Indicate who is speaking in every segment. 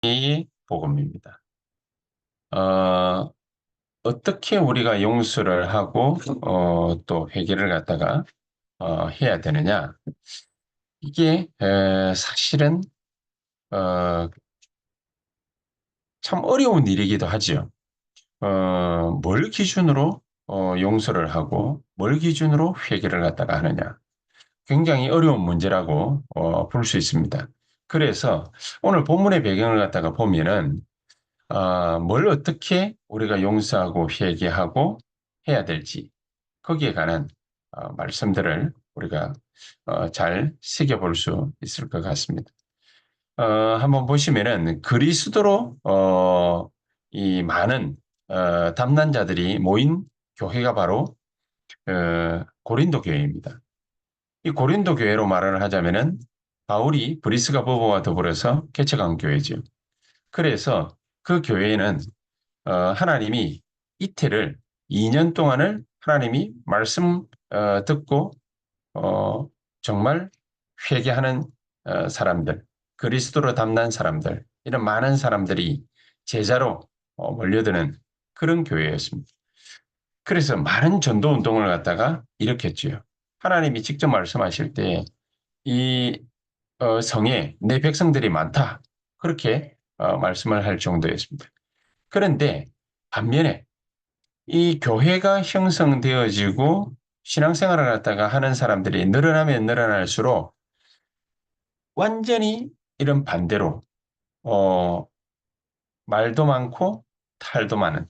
Speaker 1: 이 복음입니다. 어, 어떻게 우리가 용서를 하고 또 회개를 갖다가 해야 되느냐? 이게 사실은 어, 참 어려운 일이기도 하지요. 뭘 기준으로 용서를 하고 뭘 기준으로 회개를 갖다가 하느냐? 굉장히 어려운 문제라고 볼 수 있습니다. 그래서 오늘 본문의 배경을 갖다가 보면은 뭘 어떻게 우리가 용서하고 회개하고 해야 될지 거기에 관한 말씀들을 우리가 잘 새겨볼 수 있을 것 같습니다. 한번 보시면은 그리스도로 이 많은 담난자들이 모인 교회가 바로 고린도 교회입니다. 이 고린도 교회로 말을 하자면은 바울이 브리스가 보보와 더불어서 개척한 교회죠. 그래서 그 교회에는 하나님이 이태를 2년 동안을 하나님이 말씀 듣고 어, 정말 회개하는 사람들, 그리스도로 담난 사람들, 이런 많은 사람들이 제자로 몰려드는 그런 교회였습니다. 그래서 많은 전도 운동을 갖다가 일으켰지요. 하나님이 직접 말씀하실 때 이 성에 내 백성들이 많다. 그렇게 말씀을 할 정도였습니다. 그런데 반면에 이 교회가 형성되어지고 신앙생활을 갖다가 하는 사람들이 늘어나면 늘어날수록 완전히 이런 반대로 어, 말도 많고 탈도 많은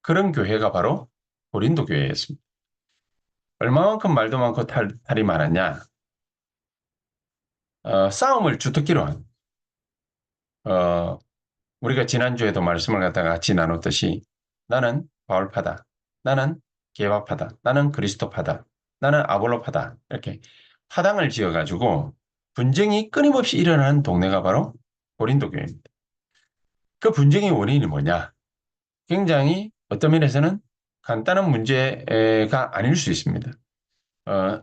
Speaker 1: 그런 교회가 바로 고린도 교회였습니다. 얼마만큼 말도 많고 탈이 많았냐? 싸움을 주특기로 한 어, 우리가 지난주에도 말씀을 갖다가 같이 나눴듯이 나는 바울파다. 나는 게바파다. 나는 그리스도파다. 나는 아볼로파다. 이렇게 파당을 지어가지고 분쟁이 끊임없이 일어나는 동네가 바로 고린도 교회입니다. 그 분쟁의 원인이 뭐냐? 굉장히 어떤 면에서는 간단한 문제가 아닐 수 있습니다. 어,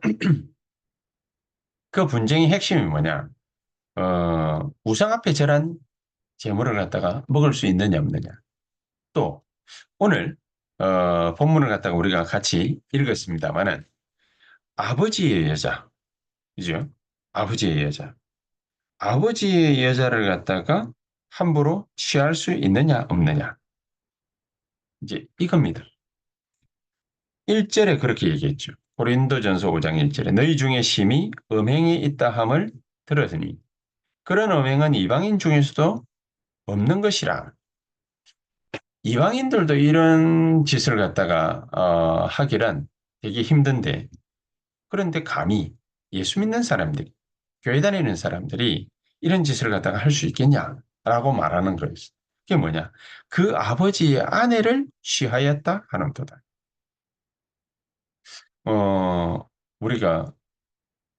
Speaker 1: 그 분쟁의 핵심이 뭐냐? 우상 앞에 절한 재물을 갖다가 먹을 수 있느냐 없느냐. 또 오늘 본문을 갖다가 우리가 같이 읽었습니다만은 아버지의 여자, 그죠? 아버지의 여자, 아버지의 여자를 갖다가 함부로 취할 수 있느냐 없느냐 이제 이겁니다. 1절에 그렇게 얘기했죠. 고린도전서 5장 1절에 너희 중에 심히 음행이 있다 함을 들었으니 그런 음행은 이방인 중에서도 없는 것이라. 이방인들도 이런 짓을 갖다가 하기란 되게 힘든데 그런데 감히 예수 믿는 사람들이, 교회 다니는 사람들이 이런 짓을 갖다가 할 수 있겠냐라고 말하는 거였어. 그게 뭐냐? 그 아버지의 아내를 취하였다 하는 거다. 우리가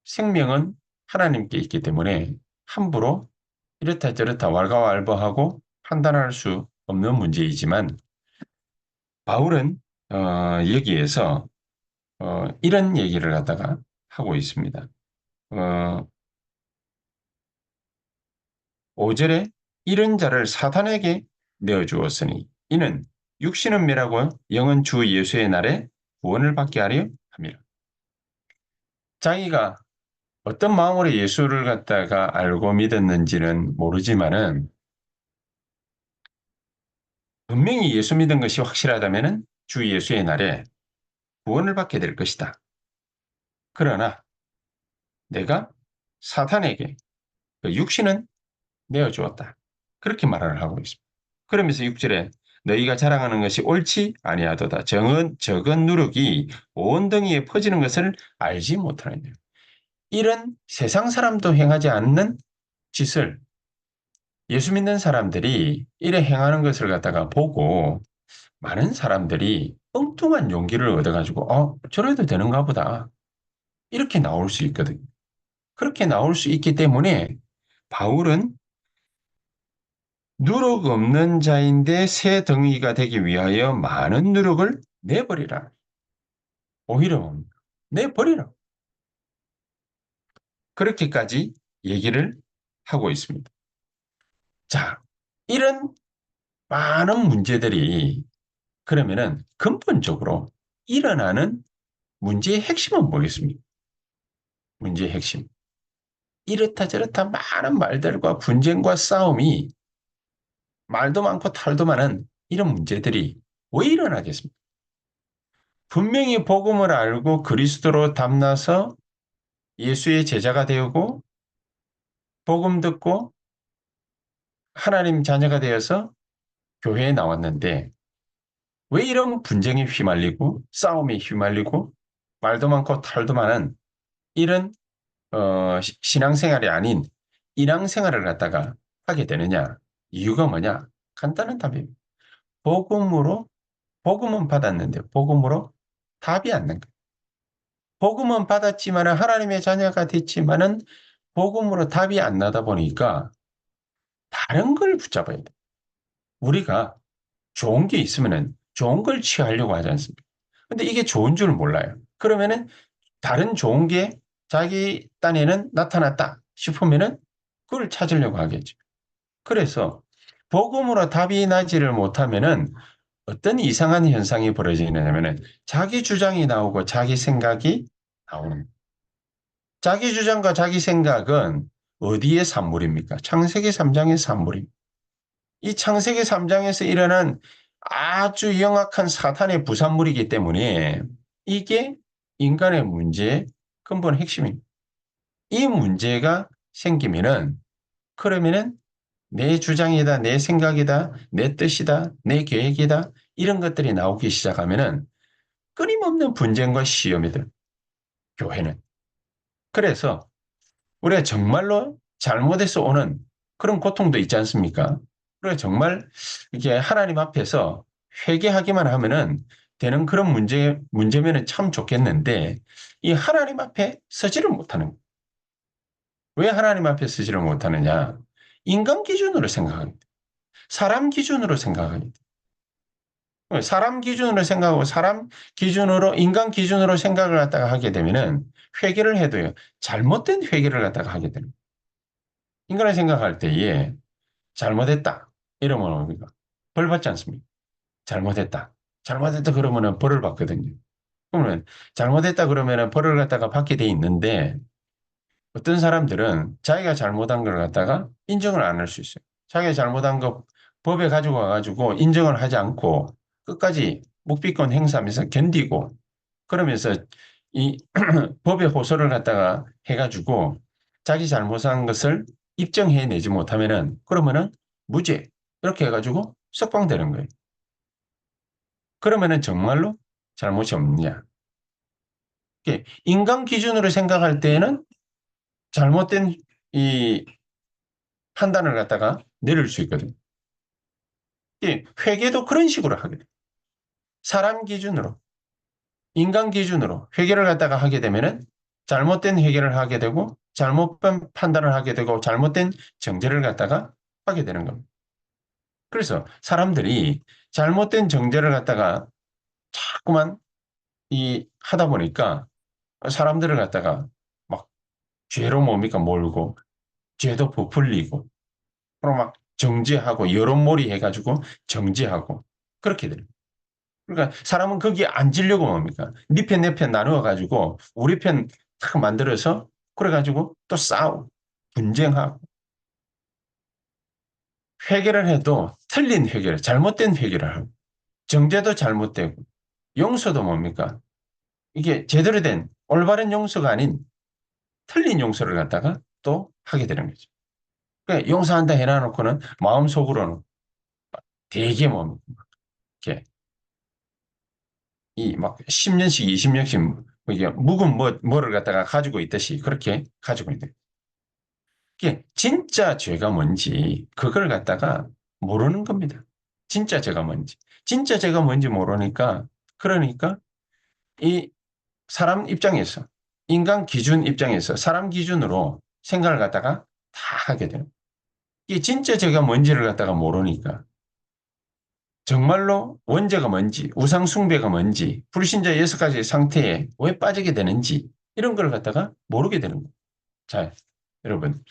Speaker 1: 생명은 하나님께 있기 때문에 함부로 이렇다 저렇다 왈가왈부하고 판단할 수 없는 문제이지만 바울은 여기에서 이런 얘기를 갖다가 하고 있습니다. 어, 5절에 이런 자를 사탄에게 내어주었으니 이는 육신은 멸하고 영은 주 예수의 날에 구원을 받게 하려 함이라. 자기가 어떤 마음으로 예수를 갖다가 알고 믿었는지는 모르지만은 분명히 예수 믿은 것이 확실하다면은 주 예수의 날에 구원을 받게 될 것이다. 그러나 내가 사탄에게 그 육신은 내어주었다. 그렇게 말을 하고 있습니다. 그러면서 6절에 너희가 자랑하는 것이 옳지 아니하도다. 적은 누룩이 온 등이에 퍼지는 것을 알지 못하느냐. 이런 세상 사람도 행하지 않는 짓을 예수 믿는 사람들이 이래 행하는 것을 갖다가 보고 많은 사람들이 엉뚱한 용기를 얻어가지고 저래도 되는가 보다. 이렇게 나올 수 있거든요. 그렇게 나올 수 있기 때문에 바울은 누룩 없는 자인데 새 등이가 되기 위하여 많은 누룩을 내버리라. 오히려 내버리라. 그렇게까지 얘기를 하고 있습니다. 자, 이런 많은 문제들이 그러면은 근본적으로 일어나는 문제의 핵심은 뭐겠습니까? 문제의 핵심. 이렇다 저렇다 많은 말들과 분쟁과 싸움이 말도 많고 탈도 많은 이런 문제들이 왜 일어나겠습니까? 분명히 복음을 알고 그리스도로 담나서 예수의 제자가 되고 복음 듣고 하나님 자녀가 되어서 교회에 나왔는데 왜 이런 분쟁에 휘말리고 싸움에 휘말리고 말도 많고 탈도 많은 이런 신앙생활이 아닌 인앙생활을 갖다가 하게 되느냐? 이유가 뭐냐? 간단한 답입니다. 복음으로 복음은 받았는데 복음으로 답이 안 난 거예요. 복음은 받았지만은 하나님의 자녀가 됐지만은 복음으로 답이 안 나다 보니까 다른 걸 붙잡아야 돼. 우리가 좋은 게 있으면은 좋은 걸 취하려고 하지 않습니까? 근데 이게 좋은 줄 몰라요. 그러면은 다른 좋은 게 자기 딴에는 나타났다 싶으면은 그걸 찾으려고 하겠죠. 그래서 복음으로 답이 나지를 못하면은 어떤 이상한 현상이 벌어지냐면은 자기 주장이 나오고 자기 생각이 나오는. 자기 주장과 자기 생각은 어디의 산물입니까? 창세기 3장의 산물입니다. 이 창세기 3장에서 일어난 아주 영악한 사탄의 부산물이기 때문에 이게 인간의 문제의 근본 핵심입니다. 이 문제가 생기면은 그러면은 내 주장이다, 내 생각이다, 내 뜻이다, 내 계획이다 이런 것들이 나오기 시작하면은 끊임없는 분쟁과 시험이 들 교회는. 그래서 우리가 정말로 잘못해서 오는 그런 고통도 있지 않습니까? 우리가 정말 이게 하나님 앞에서 회개하기만 하면은 되는 그런 문제면은 참 좋겠는데 이 하나님 앞에 서지를 못하는 거예요. 왜 하나님 앞에 서지를 못하느냐? 인간 기준으로 생각합니다. 사람 기준으로 생각합니다. 사람 기준으로 생각하고 사람 기준으로 인간 기준으로 생각을 갖다가 하게 되면은 회개를 해도요. 잘못된 회개를 갖다가 하게 됩니다. 인간을 생각할 때에 잘못했다. 이러면 뭡니까? 벌 받지 않습니까? 잘못했다. 잘못했다 그러면은 벌을 받거든요. 그러면 잘못했다 그러면은 벌을 갖다가 받게 돼 있는데 어떤 사람들은 자기가 잘못한 걸 갖다가 인정을 안 할 수 있어요. 자기가 잘못한 거 법에 가지고 와가지고 인정을 하지 않고 끝까지 묵비권 행사하면서 견디고 그러면서 이 법의 호소를 갖다가 해가지고 자기 잘못한 것을 입증해내지 못하면은 그러면은 무죄 이렇게 해가지고 석방되는 거예요. 그러면은 정말로 잘못이 없느냐? 인간 기준으로 생각할 때에는 잘못된 이 판단을 갖다가 내릴 수 있거든요. 회계도 그런 식으로 하게 돼요. 사람 기준으로, 인간 기준으로 회계를 갖다가 하게 되면은 잘못된 회계를 하게 되고 잘못된 판단을 하게 되고 잘못된 정죄를 갖다가 하게 되는 겁니다. 그래서 사람들이 잘못된 정죄를 갖다가 자꾸만 이 하다 보니까 사람들을 갖다가 막 죄로 뭡니까 몰고 죄도 부풀리고 그리고 막 정죄하고 여론몰이 해가지고 정죄하고 그렇게 돼요. 그러니까 사람은 거기에 앉으려고 뭡니까? 네 편, 내 편 나누어가지고 우리 편 탁 만들어서 그래가지고 또 싸우고 분쟁하고 회개를 해도 틀린 회개를 잘못된 회개를 하고 정죄도 잘못되고 용서도 뭡니까? 이게 제대로 된 올바른 용서가 아닌 틀린 용서를 갖다가 또 하게 되는 거죠. 그러니까 용서한다 해놔놓고는 마음속으로는 되게 뭡니까? 이렇게 이 막 10년씩 20년씩 이게 묵은 뭐를 갖다가 가지고 있듯이 그렇게 가지고 있는 이게 진짜 죄가 뭔지 그걸 갖다가 모르는 겁니다. 진짜 죄가 뭔지. 진짜 죄가 뭔지 모르니까 그러니까 이 사람 입장에서 인간 기준 입장에서 사람 기준으로 생각을 갖다가 다 하게 돼요. 이게 진짜 죄가 뭔지를 갖다가 모르니까 정말로 원죄가 뭔지, 우상 숭배가 뭔지, 불신자 여섯 가지 상태에 왜 빠지게 되는지 이런 걸 갖다가 모르게 되는 거예요. 자, 여러분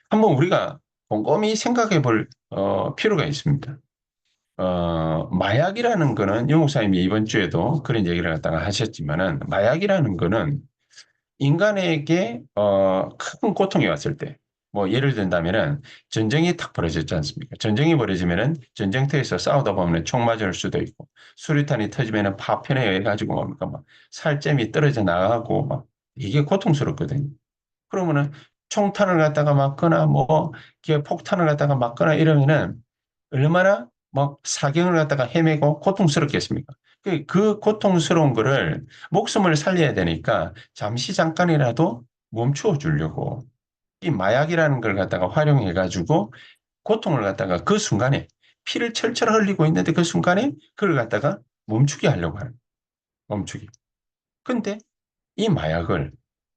Speaker 1: 한번 우리가 곰곰이 생각해 볼 필요가 있습니다. 마약이라는 거는 유 목사님이 이번 주에도 그런 얘기를 갖다가 하셨지만은 마약이라는 거는 인간에게 큰 고통이 왔을 때, 뭐 예를 든다면은 전쟁이 탁 벌어졌지 않습니까? 전쟁이 벌어지면은 전쟁터에서 싸우다 보면 총 맞을 수도 있고 수류탄이 터지면은 파편에 의해 가지고 뭡니까 막 살점이 떨어져 나가고 막 이게 고통스럽거든요. 그러면은 총탄을 갖다가 맞거나 뭐 이게 폭탄을 갖다가 맞거나 이러면은 얼마나 막 사경을 갖다가 헤매고 고통스럽겠습니까? 그 고통스러운 거를 목숨을 살려야 되니까 잠시 잠깐이라도 멈추어 주려고 이 마약이라는 걸 갖다가 활용해 가지고 고통을 갖다가 그 순간에 피를 철철 흘리고 있는데 그 순간에 그걸 갖다가 멈추게 하려고 하는 멈추기. 근데 이 마약을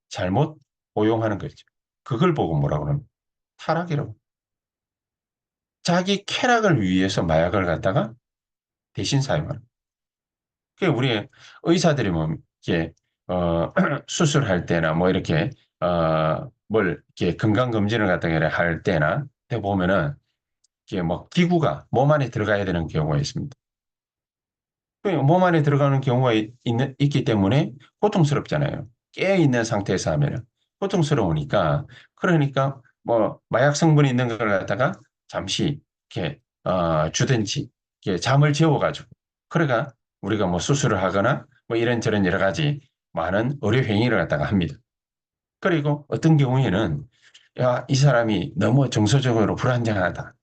Speaker 1: 잘못 복용하는 거죠. 그걸 보고 뭐라 그러면 타락이라고. 자기 쾌락을 위해서 마약을 갖다가 대신 사용하는. 그 우리 의사들이 뭐 이렇게 수술할 때나 뭐 이렇게 뭘 이렇게 건강 검진을 갖다가 할 때나 때 보면은 이게 뭐 기구가 몸 안에 들어가야 되는 경우가 있습니다. 그몸 안에 들어가는 경우가 있기 때문에 고통스럽잖아요. 깨어 있는 상태에서 하면은 고통스러우니까 그러니까 뭐 마약 성분이 있는 걸 갖다가 잠시 이렇게 주든지 이렇게 잠을 재워가지고 그래가 우리가 뭐 수술을 하거나 뭐 이런저런 여러 가지 많은 의료 행위를 갖다가 합니다. 그리고 어떤 경우에는 야, 이 사람이 너무 정서적으로 불안정하다.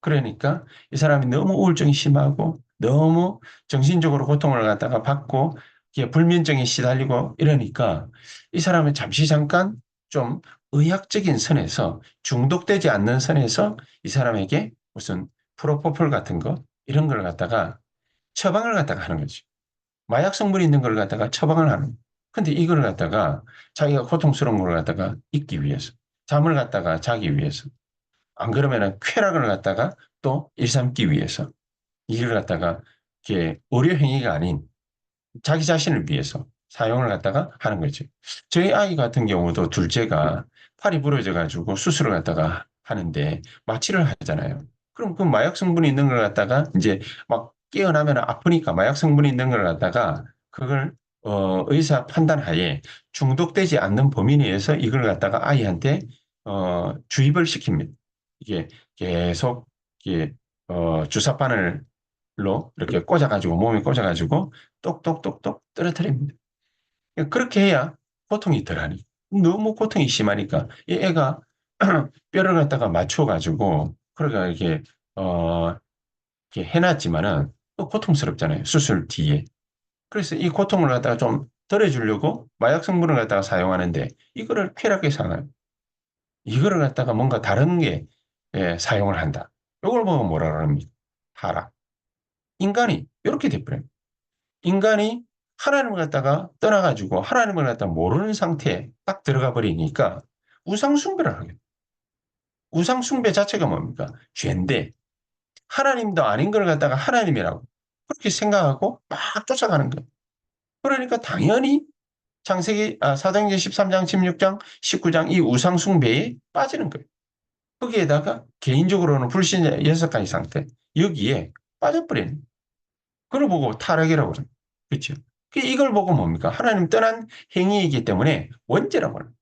Speaker 1: 그러니까 이 사람이 너무 우울증이 심하고 너무 정신적으로 고통을 갖다가 받고 이게 불면증에 시달리고 이러니까 이 사람은 잠시 잠깐 좀 의학적인 선에서 중독되지 않는 선에서 이 사람에게 무슨 프로포폴 같은 거 이런 걸 갖다가 처방을 갖다가 하는 거죠. 마약 성분이 있는 걸 갖다가 처방을 하는 거예요. 근데 이걸 갖다가 자기가 고통스러운 걸 갖다가 잊기 위해서 잠을 갖다가 자기 위해서 안 그러면은 쾌락을 갖다가 또 일삼기 위해서 이걸 갖다가 이게 의료 행위가 아닌 자기 자신을 위해서 사용을 갖다가 하는 거죠. 저희 아이 같은 경우도 둘째가 팔이 부러져 가지고 수술을 갖다가 하는데 마취를 하잖아요. 그럼 그 마약 성분이 있는 걸 갖다가 이제 막 깨어나면 아프니까 마약 성분이 있는 걸 갖다가 그걸 의사 판단 하에 중독되지 않는 범위 내에서 이걸 갖다가 아이한테 주입을 시킵니다. 이게 계속 이게 주사바늘로 이렇게 꽂아가지고 몸에 꽂아가지고 똑똑똑똑 떨어뜨립니다. 그렇게 해야 고통이 덜하니. 너무 고통이 심하니까 이 애가 뼈를 갖다가 맞춰가지고 그러니까 이렇게 어 이렇게 해놨지만은 또 고통스럽잖아요. 수술 뒤에. 그래서 이 고통을 갖다가 좀 덜어주려고 마약 성분을 갖다가 사용하는데 이거를 쾌락에 사나요? 이거를 갖다가 뭔가 다른 게 사용을 한다. 이걸 보고 뭐라 그럽니까? 타락. 인간이 이렇게 돼버려요. 인간이 하나님을 갖다가 떠나가지고 하나님을 갖다가 모르는 상태에 딱 들어가 버리니까 우상숭배를 하게 돼요. 우상숭배 자체가 뭡니까? 죄인데 하나님도 아닌 걸 갖다가 하나님이라고 그렇게 생각하고 막 쫓아가는 거예요. 그러니까 당연히 사도행전 13장, 16장, 19장 이 우상숭배에 빠지는 거예요. 거기에다가 개인적으로는 불신자 여섯 가지 상태 여기에 빠져버리는 그걸 보고 타락이라고 그래요. 그렇죠? 이걸 보고 뭡니까? 하나님 떠난 행위이기 때문에 원죄라고 합니다.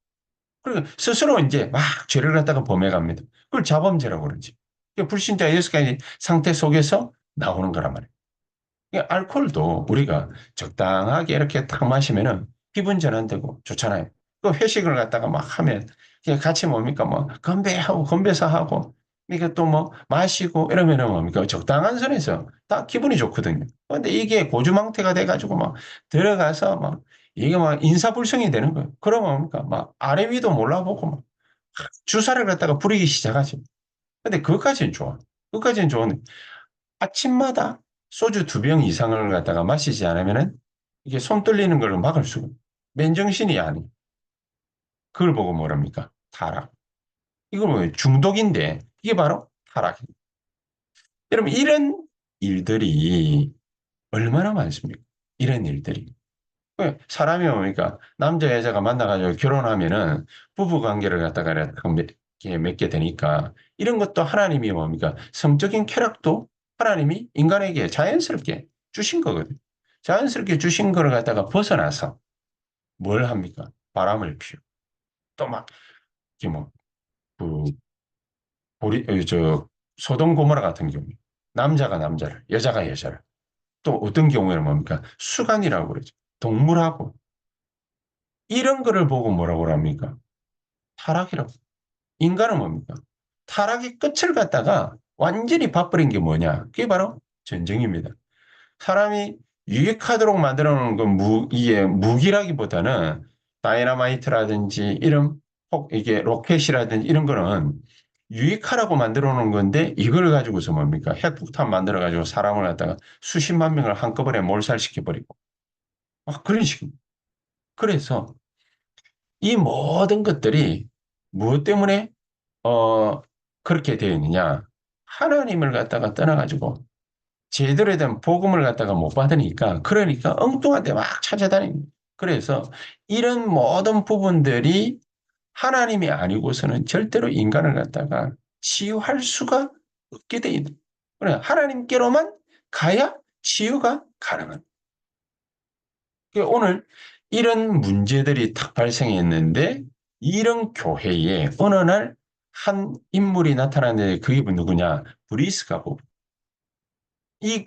Speaker 1: 그리고 스스로 이제 막 죄를 갖다가 범해갑니다. 그걸 자범죄라고 그러지. 불신자 여섯 가지 상태 속에서 나오는 거란 말이에요. 알코올도 우리가 적당하게 이렇게 딱 마시면은 기분 전환되고 좋잖아요. 그 회식을 갖다가 막 하면 같이 뭡니까? 뭐 건배하고 건배사하고 이게 또 뭐 마시고 이러면은 뭡니까? 적당한 선에서 딱 기분이 좋거든요. 근데 이게 고주망태가 돼가지고 막 들어가서 막 이게 막 인사불성이 되는 거예요. 그러면 뭡니까? 막 아래 위도 몰라보고 막 주사를 갖다가 부리기 시작하죠. 근데 그것까지는 좋아. 그것까지는 좋은데 아침마다 소주 두 병 이상을 갖다가 마시지 않으면은 이게 손 떨리는 걸 막을 수가 맨정신이 아니. 그걸 보고 뭐랍니까? 타락. 이걸 뭐 중독인데 이게 바로 타락입니다. 여러분 이런 일들이 얼마나 많습니까? 이런 일들이. 왜 사람이 뭡니까? 남자 여자가 만나가지고 결혼하면은 부부 관계를 갖다가 맺게 되니까 이런 것도 하나님이 뭡니까? 성적인 쾌락도 하나님이 인간에게 자연스럽게 주신 거거든요. 자연스럽게 주신 걸 갖다가 벗어나서 뭘 합니까? 바람을 피우고 또 막, 이렇게 뭐, 그, 소돔 고모라 같은 경우, 남자가 남자를, 여자가 여자를, 또 어떤 경우에는 뭡니까? 수간이라고 그러죠. 동물하고. 이런 거를 보고 뭐라고 합니까? 타락이라고. 인간은 뭡니까? 타락의 끝을 갖다가 완전히 봐버린 게 뭐냐? 그게 바로 전쟁입니다. 사람이 유익하도록 만들어 놓은 건 이게 무기라기보다는 다이너마이트라든지 이런 이게 로켓이라든지 이런 거는 유익하라고 만들어 놓은 건데 이걸 가지고서 뭡니까? 핵폭탄 만들어 가지고 사람을 갖다가 수십만 명을 한꺼번에 몰살시켜 버리고 그런 식입니다. 그래서 이 모든 것들이 무엇 때문에 어 그렇게 되어 있느냐? 하나님을 갖다가 떠나가지고 제대로 된 복음을 갖다가 못 받으니까 그러니까 엉뚱한 데 막 찾아다닙니다. 그래서 이런 모든 부분들이 하나님이 아니고서는 절대로 인간을 갖다가 치유할 수가 없게 돼 있는. 그래 하나님께로만 가야 치유가 가능한. 오늘 이런 문제들이 탁 발생했는데 이런 교회에 어느 날 한 인물이 나타났는데 그게 누구냐? 브리스가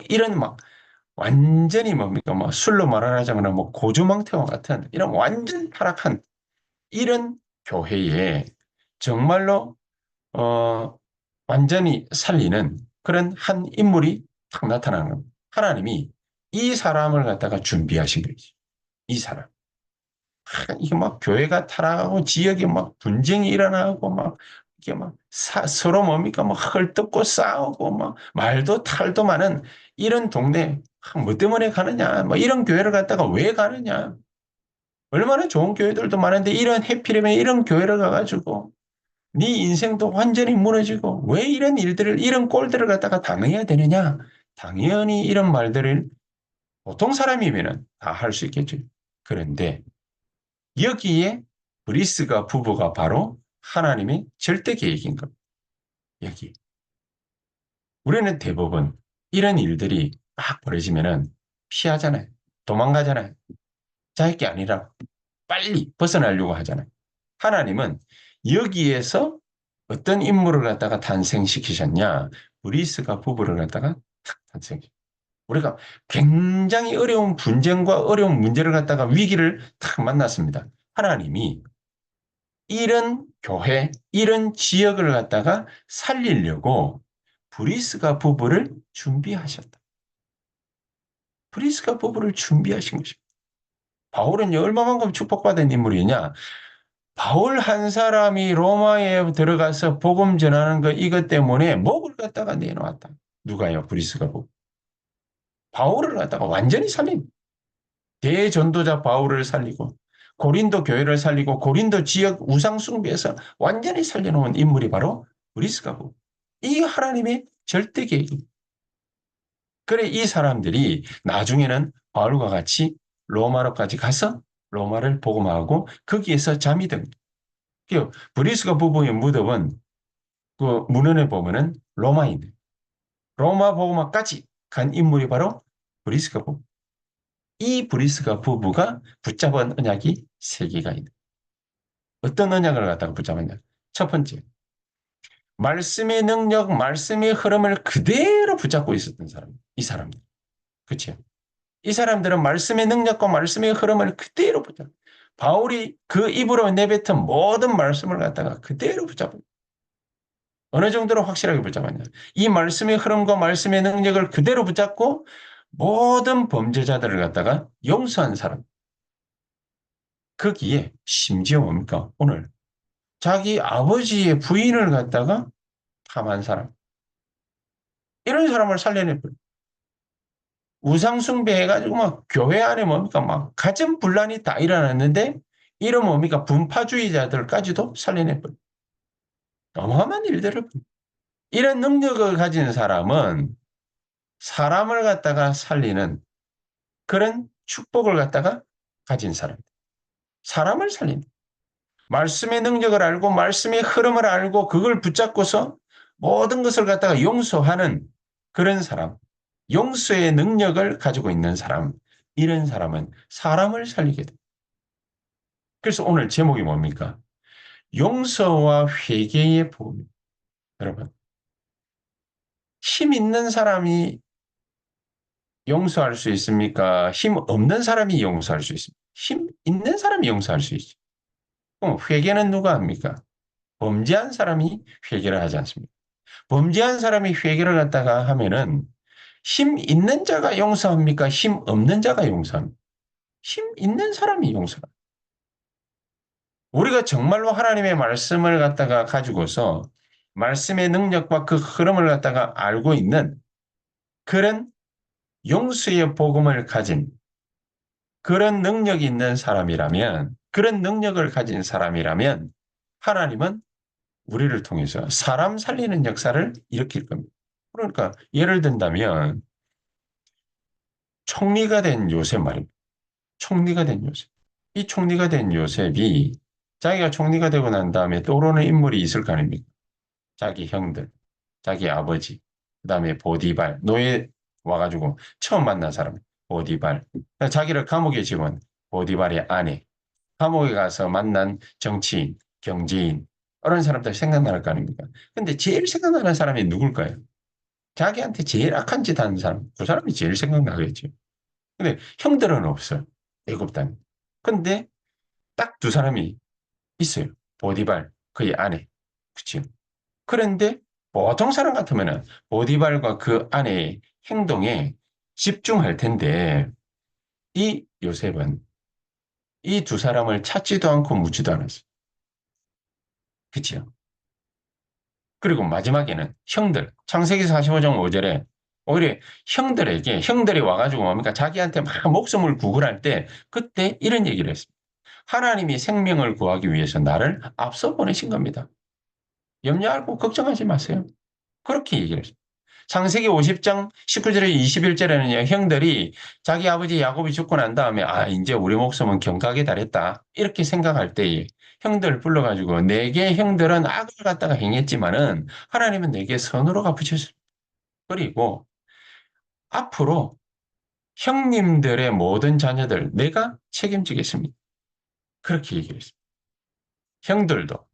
Speaker 1: 이런 막 완전히 뭡니까? 뭐 술로 말하자면 뭐 고주망태와 같은 이런 완전 타락한 이런 교회에 정말로 어 완전히 살리는 그런 한 인물이 탁 나타나는 겁니다. 하나님이 이 사람을 갖다가 준비하신 거지. 이 사람. 이게 막 교회가 타락하고 지역에 막 분쟁이 일어나고 막 이게 막 서로 뭡니까 막 헐뜯고 싸우고 막 말도 탈도 많은 이런 동네 뭐 때문에 가느냐 뭐 이런 교회를 갖다가 왜 가느냐 얼마나 좋은 교회들도 많은데 이런 해피림에 이런 교회를 가가지고 네 인생도 완전히 무너지고 왜 이런 일들을 이런 꼴들을 갖다가 당해야 되느냐 당연히 이런 말들을 보통 사람이면은 다 할 수 있겠죠. 그런데 여기에 브리스가 부부가 바로 하나님의 절대 계획인 겁니다. 여기. 우리는 대부분 이런 일들이 막 벌어지면은 피하잖아요. 도망가잖아요. 자기 게 아니라 빨리 벗어나려고 하잖아요. 하나님은 여기에서 어떤 인물을 갖다가 탄생시키셨냐? 브리스가 부부를 갖다가 탁 탄생시켰어요. 우리가 굉장히 어려운 분쟁과 어려운 문제를 갖다가 위기를 탁 만났습니다. 하나님이 이런 교회, 이런 지역을 갖다가 살리려고 브리스가 부부를 준비하셨다. 브리스가 부부를 준비하신 것입니다. 바울은 얼마만큼 축복받은 인물이냐? 바울 한 사람이 로마에 들어가서 복음 전하는 거 이것 때문에 목을 갖다가 내놓았다. 누가요? 브리스가 부부. 바울을 갖다가 완전히 살린 대전도자 바울을 살리고 고린도 교회를 살리고 고린도 지역 우상 숭배에서 완전히 살려놓은 인물이 바로 브리스가고 이 하나님의 절대 계획입니다. 그래 이 사람들이 나중에는 바울과 같이 로마로까지 가서 로마를 복음하고 거기에서 잠이 듭니다. 브리스가 부부의 무덤은 그 문헌에 보면은 로마인데 로마 복음화까지 간 인물이 바로 브리스가 부부. 이 브리스가 부부가 붙잡은 언약이 세 개가 있는. 어떤 언약을 갖다가 붙잡았냐? 첫 번째, 말씀의 능력, 말씀의 흐름을 그대로 붙잡고 있었던 사람. 이 사람들. 그렇죠? 이 사람들은 말씀의 능력과 말씀의 흐름을 그대로 붙잡고 바울이 그 입으로 내뱉은 모든 말씀을 갖다가 그대로 붙잡고 어느 정도로 확실하게 붙잡았냐? 이 말씀의 흐름과 말씀의 능력을 그대로 붙잡고 모든 범죄자들을 갖다가 용서한 사람. 거기에 심지어 뭡니까? 오늘 자기 아버지의 부인을 갖다가 탐한 사람. 이런 사람을 살려내버려. 우상숭배 해가지고 막 교회 안에 뭡니까? 막 가정 분란이 다 일어났는데 이런 뭡니까? 분파주의자들까지도 살려내버려. 어마어마한 일들을. 이런 능력을 가진 사람은 사람을 갖다가 살리는 그런 축복을 갖다가 가진 사람. 사람을 살리는. 말씀의 능력을 알고 말씀의 흐름을 알고 그걸 붙잡고서 모든 것을 갖다가 용서하는 그런 사람, 용서의 능력을 가지고 있는 사람, 이런 사람은 사람을 살리게 돼. 그래서 오늘 제목이 뭡니까? 용서와 회개의 복음. 여러분, 힘 있는 사람이 용서할 수 있습니까? 힘 없는 사람이 용서할 수 있습니까? 힘 있는 사람이 용서할 수 있죠. 그럼 회개는 누가 합니까? 범죄한 사람이 회개를 하지 않습니까? 범죄한 사람이 회개를 갖다가 하면은 힘 있는 자가 용서합니까? 힘 없는 자가 용서합니까? 힘 있는 사람이 용서합니다. 우리가 정말로 하나님의 말씀을 갖다가 가지고서 말씀의 능력과 그 흐름을 갖다가 알고 있는 그런 용서의 복음을 가진 그런 능력이 있는 사람이라면, 그런 능력을 가진 사람이라면 하나님은 우리를 통해서 사람 살리는 역사를 일으킬 겁니다. 그러니까 예를 든다면 총리가 된 요셉 말입니다. 총리가 된 요셉. 이 총리가 된 요셉이 자기가 총리가 되고 난 다음에 떠오르는 인물이 있을 거 아닙니까? 자기 형들, 자기 아버지, 그 다음에 보디발, 노예 와가지고 처음 만난 사람, 보디발. 자기를 감옥에 집은 보디발의 아내, 감옥에 가서 만난 정치인, 경제인, 이런 사람들 생각날 거 아닙니까? 근데 제일 생각나는 사람이 누굴까요? 자기한테 제일 악한 짓 하는 사람, 그 사람이 제일 생각나겠죠. 근데 형들은 없어요. 일곱 단. 근데 딱 두 사람이 있어요. 보디발, 그의 아내. 그치? 그런데 보통 사람 같으면은 보디발과 그 아내의 행동에 집중할 텐데 이 요셉은 이 두 사람을 찾지도 않고 묻지도 않았어요. 그치요? 그리고 마지막에는 형들, 창세기 45장 5절에 오히려 형들에게, 형들이 와가지고 뭡니까? 자기한테 막 목숨을 구걸할 때 그때 이런 얘기를 했습니다. 하나님이 생명을 구하기 위해서 나를 앞서 보내신 겁니다. 염려하고 걱정하지 마세요. 그렇게 얘기를 했습니다. 창세기 50장 19절에 21절에는요, 형들이 자기 아버지 야곱이 죽고 난 다음에, 아, 이제 우리 목숨은 경각에 달했다. 이렇게 생각할 때에 형들 불러가지고, 내게 형들은 악을 갖다가 행했지만은, 하나님은 내게 선으로 갚으셨습니다. 그리고 앞으로 형님들의 모든 자녀들 내가 책임지겠습니다. 그렇게 얘기했습니다. 형들도,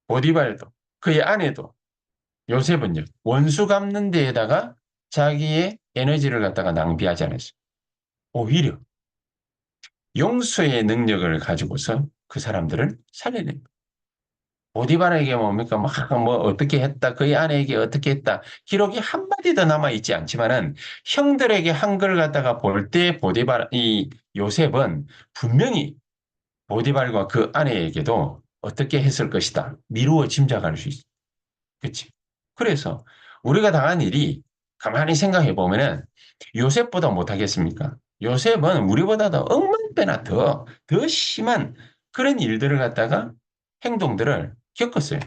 Speaker 1: 보디발도, 그의 아내도, 요셉은요, 원수 갚는 데에다가 자기의 에너지를 갖다가 낭비하지 않았어요. 오히려 용서의 능력을 가지고서 그 사람들을 살려낸 거예요. 보디발에게 뭡니까? 막 뭐 어떻게 했다. 그의 아내에게 어떻게 했다. 기록이 한마디도 남아있지 않지만은 형들에게 한 걸 갖다가 볼 때 보디발, 이 요셉은 분명히 보디발과 그 아내에게도 어떻게 했을 것이다. 미루어 짐작할 수 있어. 그치? 그래서 우리가 당한 일이 가만히 생각해 보면은 요셉보다 못하겠습니까? 요셉은 우리보다 더 억만 배나 더 심한 그런 일들을 갖다가 행동들을 겪었어요.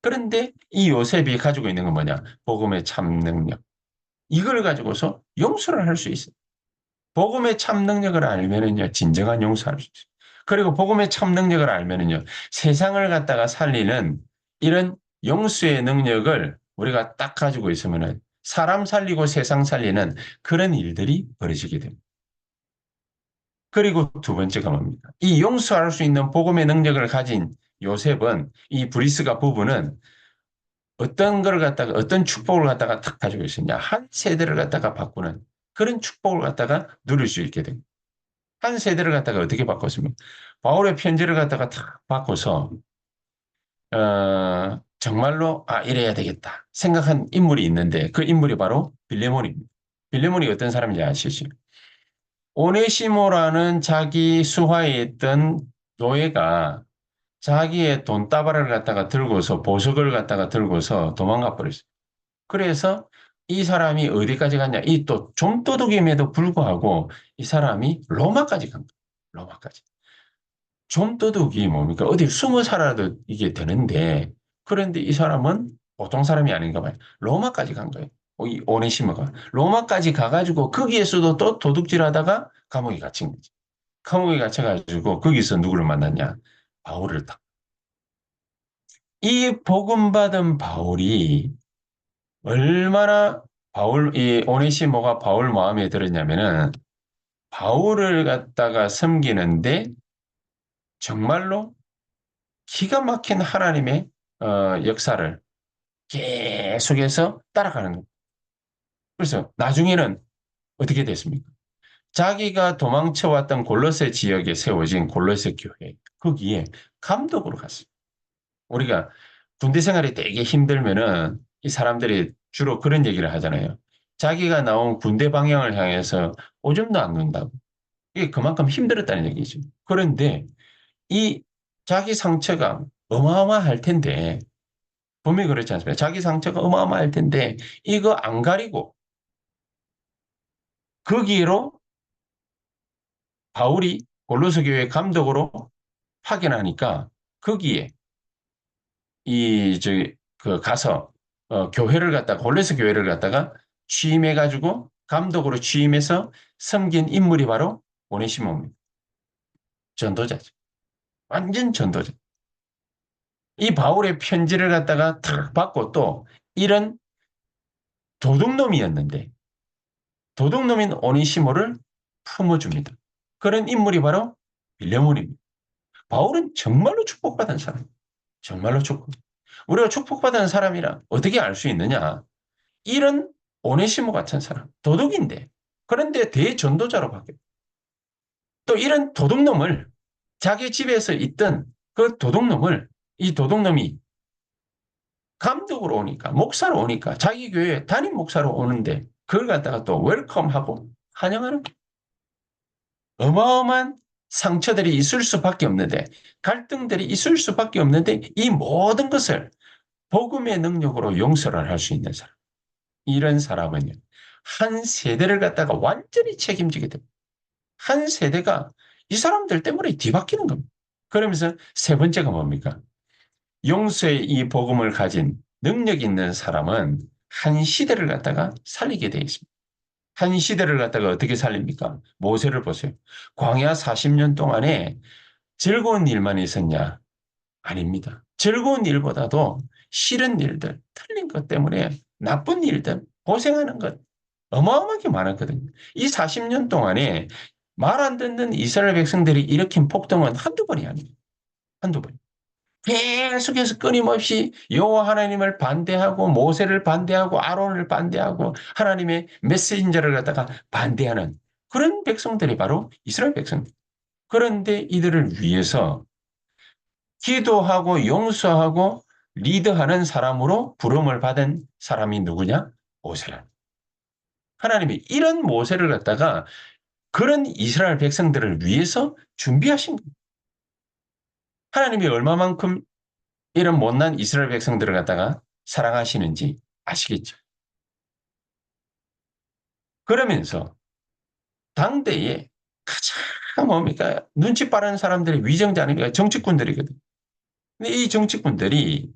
Speaker 1: 그런데 이 요셉이 가지고 있는 건 뭐냐? 복음의 참 능력. 이걸 가지고서 용서를 할 수 있어요. 복음의 참 능력을 알면은요, 진정한 용서할 수 있어요. 그리고 복음의 참 능력을 알면은요, 세상을 갖다가 살리는 이런 용서의 능력을 우리가 딱 가지고 있으면은 사람 살리고 세상 살리는 그런 일들이 벌어지게 됩니다. 그리고 두 번째가 뭡니까? 이 용서할 수 있는 복음의 능력을 가진 요셉은 이 브리스가 부부는 어떤 걸 갖다가 어떤 축복을 갖다가 탁 가지고 있었냐? 한 세대를 갖다가 바꾸는 그런 축복을 갖다가 누릴 수 있게 됩니다. 한 세대를 갖다가 어떻게 바꿨습니까? 바울의 편지를 갖다가 탁 바꿔서 정말로 아 이래야 되겠다 생각한 인물이 있는데 그 인물이 바로 빌레몬입니다. 빌레몬이 어떤 사람인지 아시죠? 오네시모라는 자기 수하에 있던 노예가 자기의 돈다발을 갖다가 들고서 보석을 갖다가 들고서 도망가 버렸어요. 그래서 이 사람이 어디까지 갔냐? 이 또 좀도둑임에도 불구하고 이 사람이 로마까지 간 거예요. 로마까지. 좀도둑이 뭡니까? 어디 숨어 살아도 이게 되는데 그런데 이 사람은 보통 사람이 아닌가 봐요. 로마까지 간 거예요. 이 오네시모가. 로마까지 가가지고 거기에서도 또 도둑질하다가 감옥에 갇힌 거지. 감옥에 갇혀가지고 거기서 누구를 만났냐? 바울을 딱. 이 복음받은 바울이 얼마나 이 오네시모가 바울 마음에 들었냐면은 바울을 갖다가 섬기는데 정말로 기가 막힌 하나님의 역사를 계속해서 따라가는 거예요. 그래서 나중에는 어떻게 됐습니까? 자기가 도망쳐왔던 골로새 지역에 세워진 골로새 교회 거기에 감독으로 갔어요. 우리가 군대 생활이 되게 힘들면은 이 사람들이 주로 그런 얘기를 하잖아요. 자기가 나온 군대 방향을 향해서 오줌도 안 눈다고. 이게 그만큼 힘들었다는 얘기죠. 그런데 이 자기 상처가 어마어마할 텐데, 분명히 그렇지 않습니까? 자기 상처가 어마어마할 텐데, 이거 안 가리고 거기로 바울이 골로새 교회 감독으로 파견하니까 거기에 그 가서 교회를 갖다가 골로새 교회를 갖다가 취임해가지고 감독으로 취임해서 섬긴 인물이 바로 오네시모입니다. 전도자죠. 완전 전도자. 이 바울의 편지를 갖다가 탁 받고 또 이런 도둑놈이었는데 도둑놈인 오네시모를 품어줍니다. 그런 인물이 바로 빌레몬입니다. 바울은 정말로 축복받은 사람. 정말로 축복. 우리가 축복받은 사람이라 어떻게 알 수 있느냐? 이런 오네시모 같은 사람, 도둑인데, 그런데 대전도자로 바뀌어. 또 이런 도둑놈을 자기 집에서 있던 그 도둑놈을 이 도둑놈이 감독으로 오니까, 목사로 오니까, 자기 교회 담임 목사로 오는데, 그걸 갖다가 또 웰컴하고 환영하는 어마어마한 상처들이 있을 수밖에 없는데, 갈등들이 있을 수밖에 없는데, 이 모든 것을 복음의 능력으로 용서를 할 수 있는 사람. 이런 사람은요, 한 세대를 갖다가 완전히 책임지게 됩니다. 한 세대가 이 사람들 때문에 뒤바뀌는 겁니다. 그러면서 세 번째가 뭡니까? 용서의 이 복음을 가진 능력 있는 사람은 한 시대를 갖다가 살리게 되어 있습니다. 한 시대를 갖다가 어떻게 살립니까? 모세를 보세요. 광야 40년 동안에 즐거운 일만 있었냐? 아닙니다. 즐거운 일보다도 싫은 일들, 틀린 것 때문에 나쁜 일들, 고생하는 것 어마어마하게 많았거든요. 이 40년 동안에 말 안 듣는 이스라엘 백성들이 일으킨 폭동은 한두 번이 아닙니다. 한두 번. 계속해서 끊임없이 여호와 하나님을 반대하고 모세를 반대하고 아론을 반대하고 하나님의 메신저를 갖다가 반대하는 그런 백성들이 바로 이스라엘 백성들. 그런데 이들을 위해서 기도하고 용서하고 리드하는 사람으로 부름을 받은 사람이 누구냐? 모세라. 하나님이 이런 모세를 갖다가 그런 이스라엘 백성들을 위해서 준비하신 거예요. 하나님이 얼마만큼 이런 못난 이스라엘 백성들을 갖다가 사랑하시는지 아시겠죠? 그러면서 당대에 가장 뭡니까? 눈치 빠른 사람들이 위정자 아닙니까? 정치꾼들이거든. 근데 이 정치꾼들이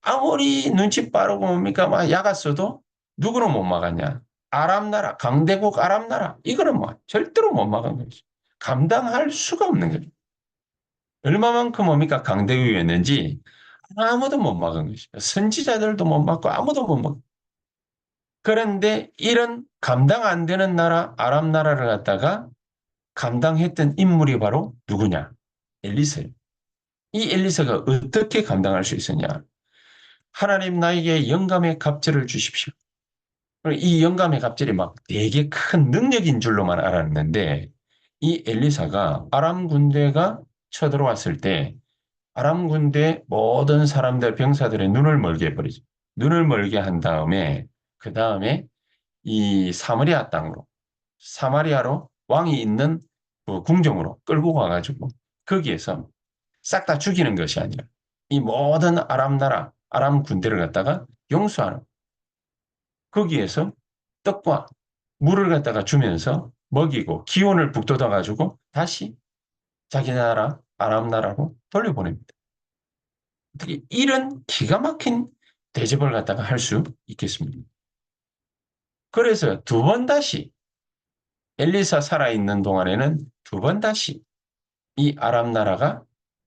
Speaker 1: 아무리 눈치 빠르고 뭡니까? 막 야갔어도 누구는 못 막았냐? 아랍 나라, 강대국 아랍 나라. 이거는 뭐 절대로 못 막은 거지. 감당할 수가 없는 거죠. 얼마만큼 뭡니까? 강대국이었는지 아무도 못 막은 것이죠. 선지자들도 못 막고 아무도 못 막. 그런데 이런 감당 안 되는 나라, 아랍 나라를 갖다가 감당했던 인물이 바로 누구냐? 엘리사예요. 이 엘리사가 어떻게 감당할 수 있었냐? 하나님 나에게 영감의 갑절을 주십시오. 이 영감의 갑절이 막 되게 큰 능력인 줄로만 알았는데 이 엘리사가 아람 군대가 쳐들어왔을 때 아람 군대 모든 사람들 병사들의 눈을 멀게 해버리죠. 눈을 멀게 한 다음에 그 다음에 이 사마리아 땅으로 사마리아로 왕이 있는 그 궁정으로 끌고 가가지고 거기에서 싹 다 죽이는 것이 아니라 이 모든 아람 나라 아람 군대를 갖다가 용서하는 거기에서 떡과 물을 갖다가 주면서 먹이고 기운을 북돋아 가지고 다시 자기 나라 아람 나라로 돌려보냅니다. 어떻게 이런 기가 막힌 대접을 갖다가 할 수 있겠습니까? 그래서 두 번 다시 엘리사 살아있는 동안에는 두 번 다시 이 아람 나라가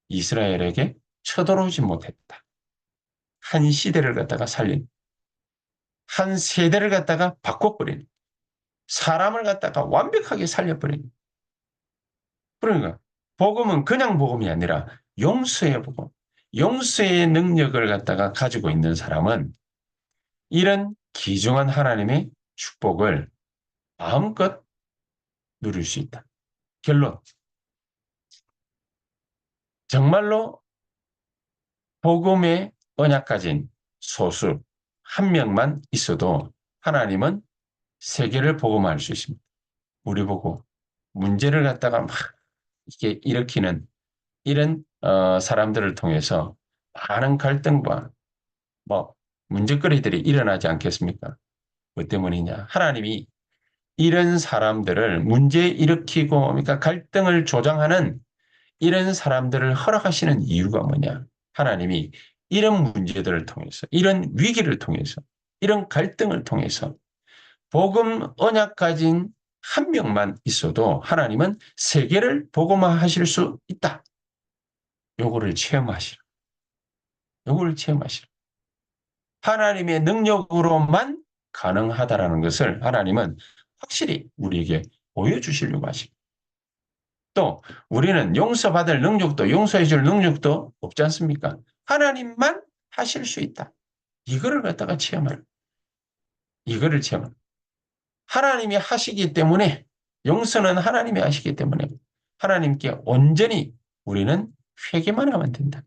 Speaker 1: 이스라엘에게 쳐들어오지 못했다. 한 시대를 갖다가 살린, 한 세대를 갖다가 바꿔버린, 사람을 갖다가 완벽하게 살려버린. 그러니까 복음은 그냥 복음이 아니라 용서의 복음, 용서의 능력을 갖다가 가지고 있는 사람은 이런 귀중한 하나님의 축복을 마음껏 누릴 수 있다. 결론. 정말로 복음의 언약 가진 소수 한 명만 있어도 하나님은 세계를 복음화할 수 있습니다. 우리 보고 문제를 갖다가 막 이렇게 일으키는 이런 사람들을 통해서 많은 갈등과 뭐 문제거리들이 일어나지 않겠습니까? 뭐 때문이냐? 하나님이 이런 사람들을 문제 일으키고 그러니까 갈등을 조장하는 이런 사람들을 허락하시는 이유가 뭐냐? 하나님이 이런 문제들을 통해서, 이런 위기를 통해서, 이런 갈등을 통해서 복음 언약 가진 한 명만 있어도 하나님은 세계를 복음화하실 수 있다. 요거를 체험하시라. 요거를 체험하시라. 하나님의 능력으로만 가능하다라는 것을 하나님은 확실히 우리에게 보여주시려고 하십니다. 또 우리는 용서받을 능력도 용서해 줄 능력도 없지 않습니까? 하나님만 하실 수 있다. 이거를 갖다가 체험하라. 이거를 체험하라. 하나님이 하시기 때문에 용서는 하나님이 하시기 때문에 하나님께 온전히 우리는 회개만 하면 된다.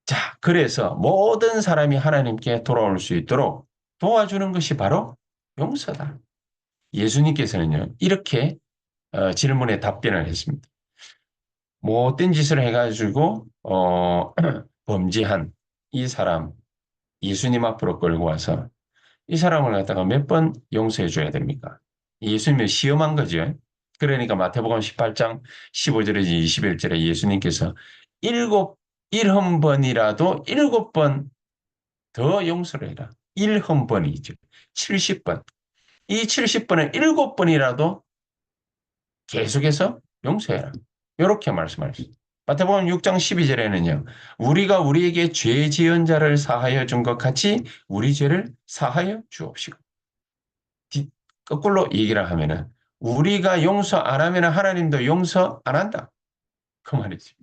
Speaker 1: 자, 그래서 모든 사람이 하나님께 돌아올 수 있도록 도와주는 것이 바로 용서다. 예수님께서는요, 이렇게 질문에 답변을 했습니다. 못된 짓을 해가지고 범죄한 이 사람 예수님 앞으로 끌고 와서 이 사람을 갖다가 몇 번 용서해 줘야 됩니까? 예수님을 시험한 거죠. 그러니까 마태복음 18장 15절에서 21절에 예수님께서 일흔 번이라도 7번 더 용서를 해라. 일흔 번이죠. 70번. 이 70번을 7번이라도 계속해서 용서해라. 이렇게 말씀하셨습니다. 마태복음 6장 12절에는요. 우리가 우리에게 죄 지은 자를 사하여 준 것 같이 우리 죄를 사하여 주옵시고. 거꾸로 얘기를 하면은 우리가 용서 안 하면 하나님도 용서 안 한다. 그 말이지.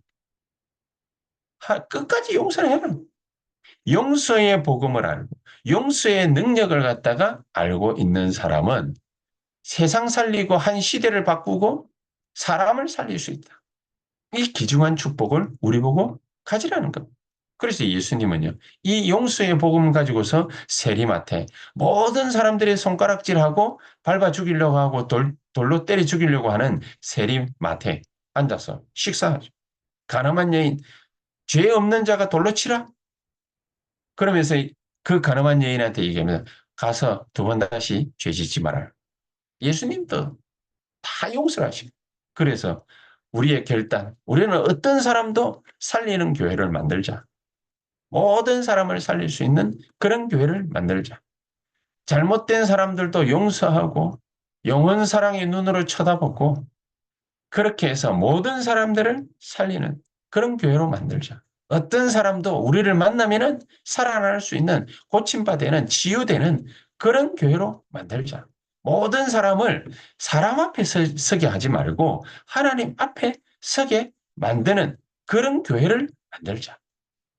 Speaker 1: 끝까지 용서를 해라. 용서의 복음을 알고 용서의 능력을 갖다가 알고 있는 사람은 세상 살리고 한 시대를 바꾸고 사람을 살릴 수 있다. 이 귀중한 축복을 우리 보고 가지라는 겁니다. 그래서 예수님은요, 이 용서의 복음 가지고서 세리마태 모든 사람들의 손가락질하고 밟아 죽이려고 하고 돌로 때려 죽이려고 하는 세리마태 앉아서 식사하죠. 가늠한 여인, 죄 없는 자가 돌로 치라. 그러면서 그 가늠한 여인한테 얘기하면서 가서 두 번 다시 죄 짓지 말아라. 예수님도 다 용서를 하십니다. 그래서 우리의 결단, 우리는 어떤 사람도 살리는 교회를 만들자. 모든 사람을 살릴 수 있는 그런 교회를 만들자. 잘못된 사람들도 용서하고 영원 사랑의 눈으로 쳐다보고 그렇게 해서 모든 사람들을 살리는 그런 교회로 만들자. 어떤 사람도 우리를 만나면은 살아날 수 있는 고침받는 치유되는 그런 교회로 만들자. 모든 사람을 사람 앞에 서게 하지 말고 하나님 앞에 서게 만드는 그런 교회를 만들자.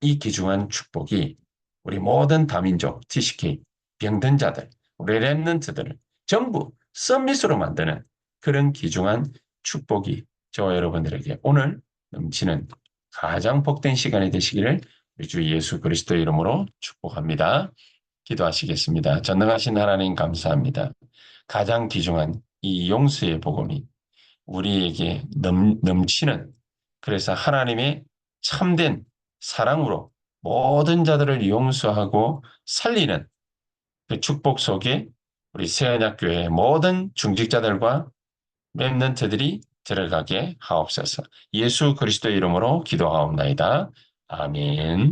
Speaker 1: 이 귀중한 축복이 우리 모든 다민족, TCK, 병든 자들, 우리 랩런트들을 전부 서밋으로 만드는 그런 귀중한 축복이 저와 여러분들에게 오늘 넘치는 가장 복된 시간이 되시기를 우리 주 예수 그리스도의 이름으로 축복합니다. 기도하시겠습니다. 전능하신 하나님 감사합니다. 가장 귀중한 이 용서의 복음이 우리에게 넘치는 그래서 하나님의 참된 사랑으로 모든 자들을 용서하고 살리는 그 축복 속에 우리 새언약교회의 모든 중직자들과 렘넌트들이 들어가게 하옵소서. 예수 그리스도의 이름으로 기도하옵나이다. 아멘.